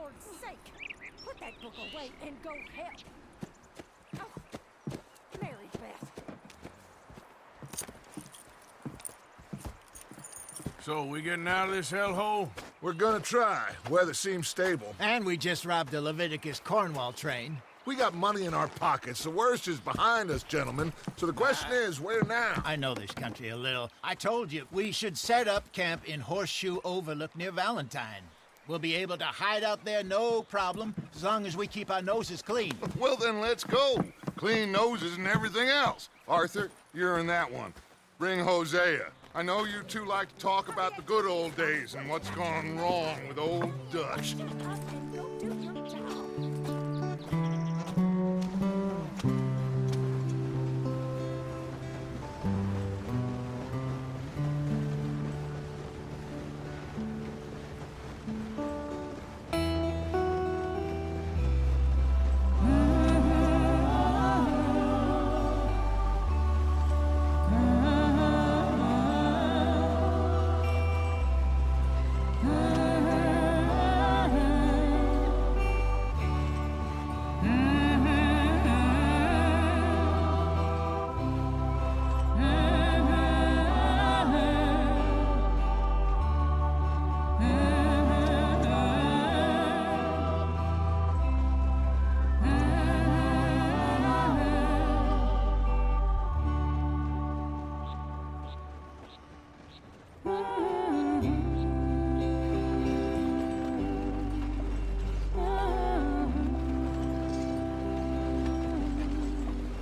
Lord's sake! Put that book away and go help! Oh, Mary Beth. So, we getting out of this hellhole? We're gonna try. Weather seems stable. And we just robbed a Leviticus Cornwall train. We got money in our pockets. The worst is behind us, gentlemen. So the question is, where now? I know this country a little. I told you, we should set up camp in Horseshoe Overlook near Valentine. We'll be able to hide out there, no problem, as long as we keep our noses clean. Well, then let's go. Clean noses and everything else. Arthur, you're in that one. Bring Hosea. I know you two like to talk about the good old days and what's gone wrong with old Dutch. And you'll do your job.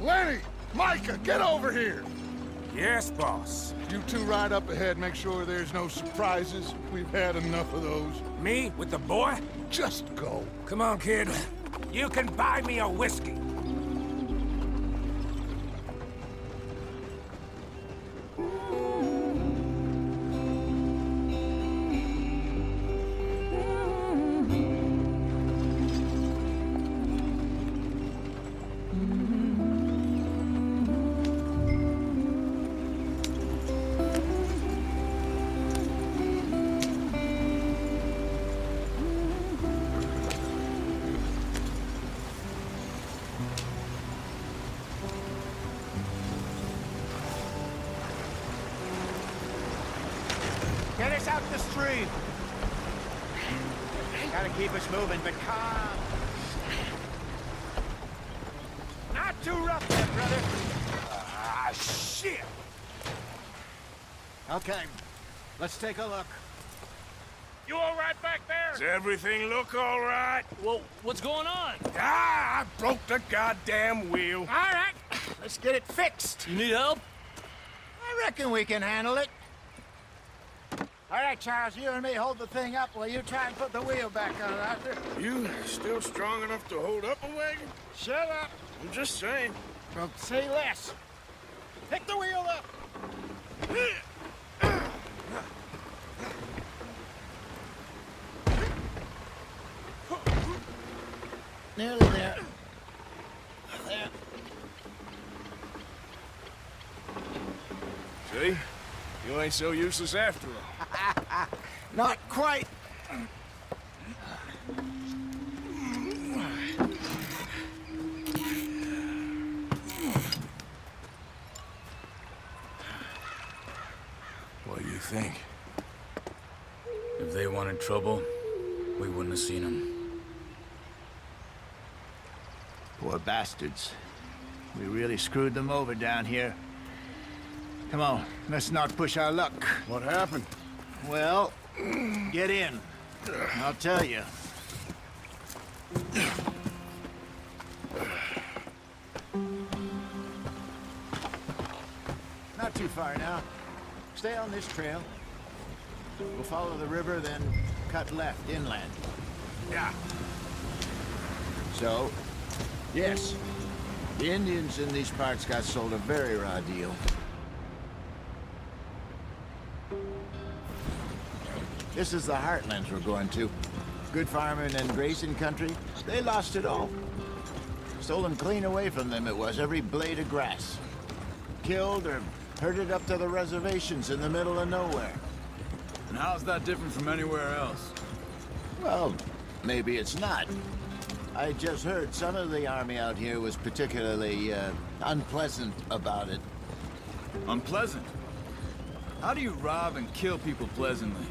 Lenny! Micah, get over here! Yes, boss. You two ride up ahead, make sure there's no surprises. We've had enough of those. Me with the boy? Just go. Come on, kid. You can buy me a whiskey. Get us out the stream. Gotta keep us moving, but calm. Not too rough there, brother. Ah, shit! Okay, let's take a look. You all right back there? Does everything look all right? Well, what's going on? Ah, I broke the goddamn wheel. All right, let's get it fixed. You need help? I reckon we can handle it. All right, Charles, you and me hold the thing up while you try and put the wheel back on, Arthur. You still strong enough to hold up a wagon? Shut up. I'm just saying. Don't say less. Pick the wheel up. Nearly there. There. See? You ain't so useless after all. Not quite. What do you think? If they wanted trouble, we wouldn't have seen them. Poor bastards. We really screwed them over down here. Come on, let's not push our luck. What happened? Well, get in. I'll tell you. Not too far now. Stay on this trail. We'll follow the river, then cut left inland. Yeah. So, yes, the Indians in these parts got sold a very raw deal. This is the heartlands we're going to. Good farming and grazing country, they lost it all. Stolen clean away from them it was, every blade of grass. Killed or herded up to the reservations in the middle of nowhere. And how's that different from anywhere else? Well, maybe it's not. I just heard some of the army out here was particularly, unpleasant about it. Unpleasant? How do you rob and kill people pleasantly?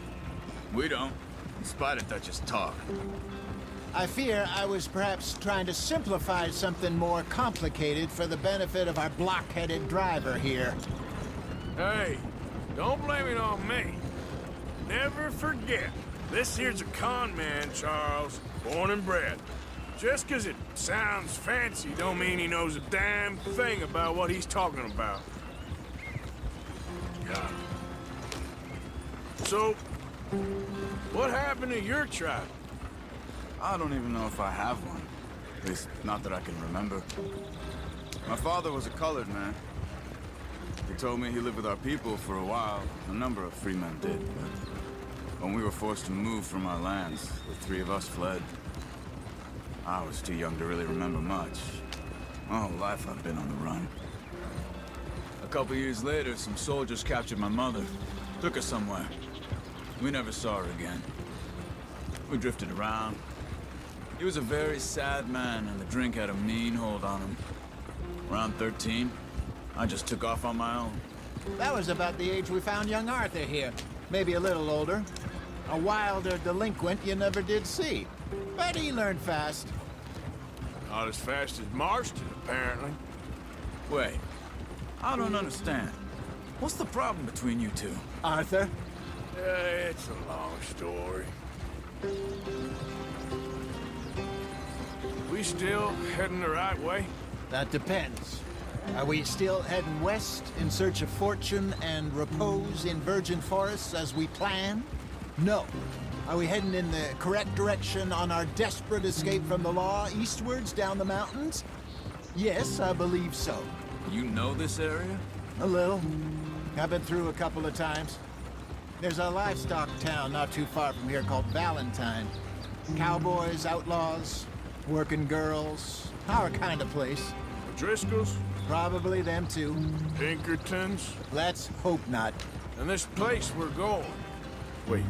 We don't, in spite of Dutch's talk. I fear I was perhaps trying to simplify something more complicated for the benefit of our block-headed driver here. Hey, don't blame it on me. Never forget, this here's a con man, Charles, born and bred. Just 'cause it sounds fancy don't mean he knows a damn thing about what he's talking about. Yeah. So, what happened to your tribe? I don't even know if I have one. At least, not that I can remember. My father was a colored man. He told me he lived with our people for a while. A number of free men did, but when we were forced to move from our lands, the three of us fled. I was too young to really remember much. My whole life I've been on the run. A couple years later, some soldiers captured my mother. Took her somewhere. We never saw her again. We drifted around. He was a very sad man, and the drink had a mean hold on him. Around 13, I just took off on my own. That was about the age we found young Arthur here. Maybe a little older. A wilder delinquent you never did see. But he learned fast. Not as fast as Marston, apparently. Wait, I don't understand. What's the problem between you two? Arthur? It's a long story. We still heading the right way? That depends. Are we still heading west in search of fortune and repose in virgin forests as we planned? No. Are we heading in the correct direction on our desperate escape from the law eastwards down the mountains? Yes, I believe so. You know this area? A little. I've been through a couple of times. There's a livestock town not too far from here called Valentine. Cowboys, outlaws, working girls, our kind of place. Driscoll's? Probably them too. Pinkertons? Let's hope not. And this place we're going. Wait,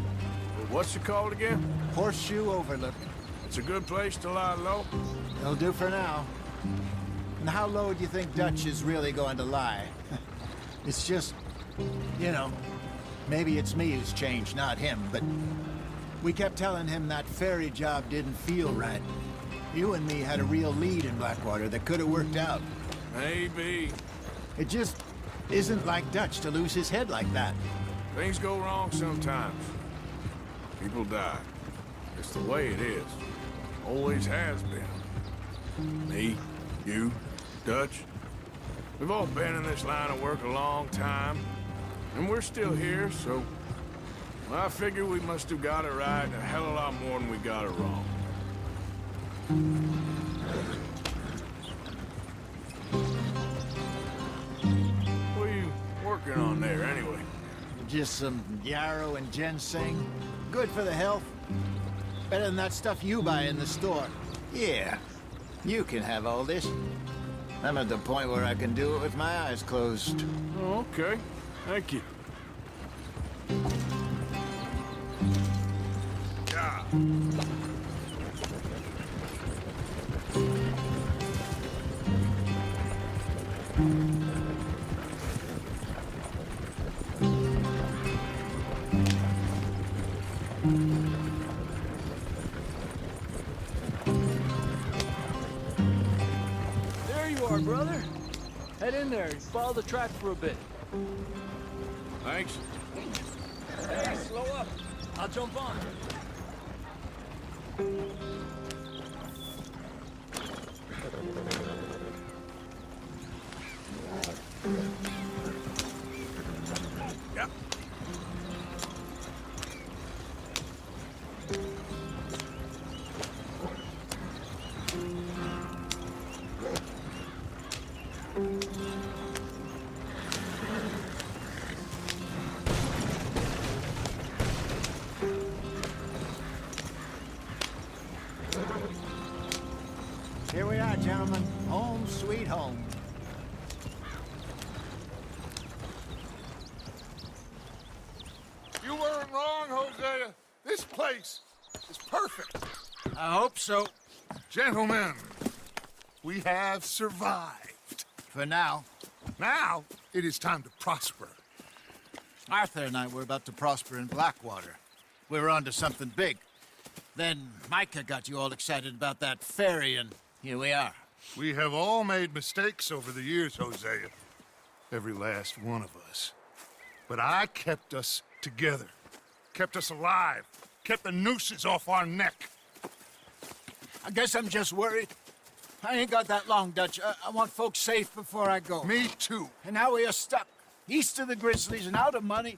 what's it called again? Horseshoe Overlook. It's a good place to lie low? It'll do for now. And how low do you think Dutch is really going to lie? It's just, you know, maybe it's me who's changed, not him, but we kept telling him that ferry job didn't feel right. You and me had a real lead in Blackwater that could have worked out. Maybe. It just isn't like Dutch to lose his head like that. Things go wrong sometimes. People die. It's the way it is. Always has been. Me, you, Dutch. We've all been in this line of work a long time. And we're still here, so... well, I figure we must have got it right a hell of a lot more than we got it wrong. What are you working on there, anyway? Just some yarrow and ginseng. Good for the health. Better than that stuff you buy in the store. Yeah, you can have all this. I'm at the point where I can do it with my eyes closed. Oh, okay. Thank you. Yeah. There you are, brother. Head in there and follow the track for a bit. Thanks. Hey, slow up. I'll jump on. Yep. Here we are, gentlemen. Home sweet home. You weren't wrong, Hosea. This place is perfect. I hope so. Gentlemen, we have survived. For now. Now, it is time to prosper. Arthur and I were about to prosper in Blackwater. We were onto something big. Then Micah got you all excited about that ferry, and here we are. We have all made mistakes over the years, Hosea. Every last one of us. But I kept us together. Kept us alive. Kept the nooses off our neck. I guess I'm just worried. I ain't got that long, Dutch. I want folks safe before I go. Me too. And now we are stuck, east of the Grizzlies and out of money,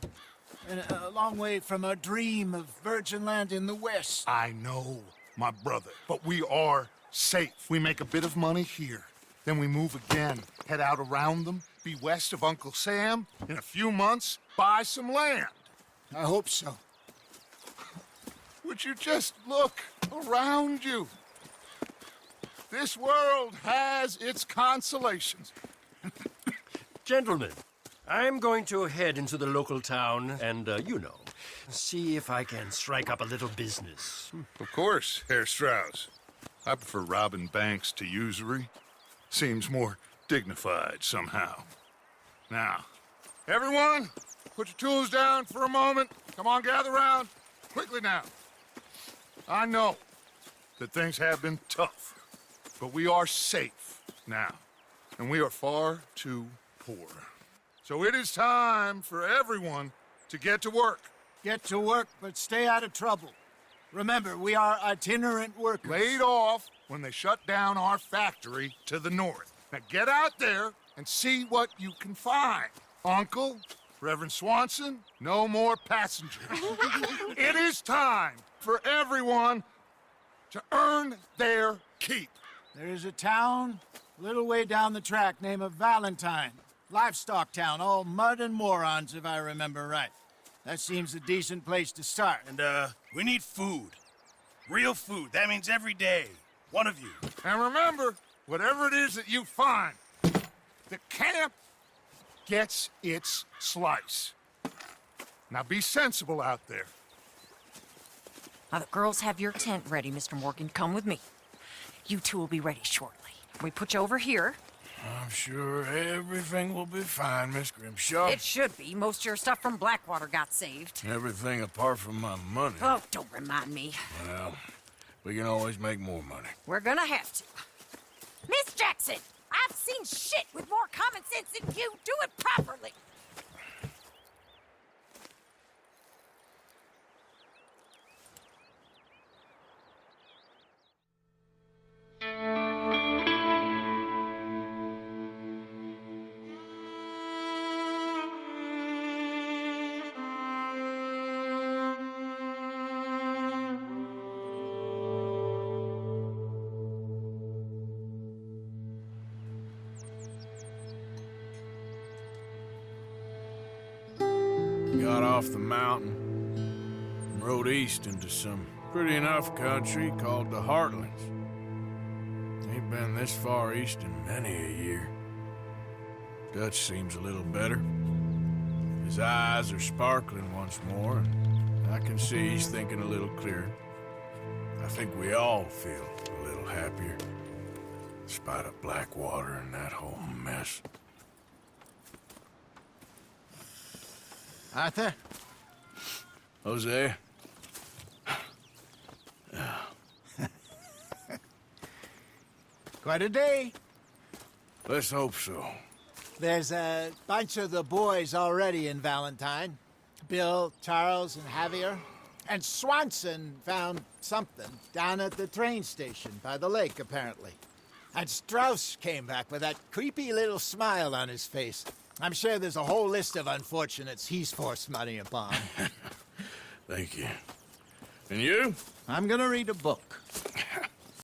and a long way from our dream of virgin land in the west. I know, my brother, but we are safe. We make a bit of money here, then we move again, head out around them, be west of Uncle Sam, in a few months, buy some land. I hope so. Would you just look around you? This world has its consolations. Gentlemen, I'm going to head into the local town and, you know, see if I can strike up a little business. Of course, Herr Strauss. I prefer robbing banks to usury. Seems more dignified somehow. Now, everyone, put your tools down for a moment. Come on, gather round. Quickly now. I know that things have been tough, but we are safe now, and we are far too poor. So it is time for everyone to get to work. Get to work, but stay out of trouble. Remember, we are itinerant workers. Laid off when they shut down our factory to the north. Now get out there and see what you can find. Uncle, Reverend Swanson, no more passengers. It is time for everyone to earn their keep. There is a town a little way down the track named Valentine. Livestock town, all mud and morons, if I remember right. That seems a decent place to start. And, we need food. Real food. That means every day. One of you. And remember, whatever it is that you find, the camp gets its slice. Now be sensible out there. Now, the girls have your tent ready, Mr. Morgan. Come with me. You two will be ready shortly. We put you over here. I'm sure everything will be fine, Miss Grimshaw. It should be. Most of your stuff from Blackwater got saved. Everything apart from my money. Oh, don't remind me. Well, we can always make more money. We're gonna have to. Miss Jackson, I've seen shit with more common sense than you. Do it properly. Got off the mountain and rode east into some pretty enough country called the Heartlands. Ain't been this far east in many a year. Dutch seems a little better. His eyes are sparkling once more, and I can see he's thinking a little clearer. I think we all feel a little happier, in spite of Blackwater and that whole mess. Arthur? Hosea? Quite a day. Let's hope so. There's a bunch of the boys already in Valentine. Bill, Charles, and Javier. And Swanson found something down at the train station by the lake, apparently. And Strauss came back with that creepy little smile on his face. I'm sure there's a whole list of unfortunates he's forced money upon. Thank you. And you? I'm gonna read a book.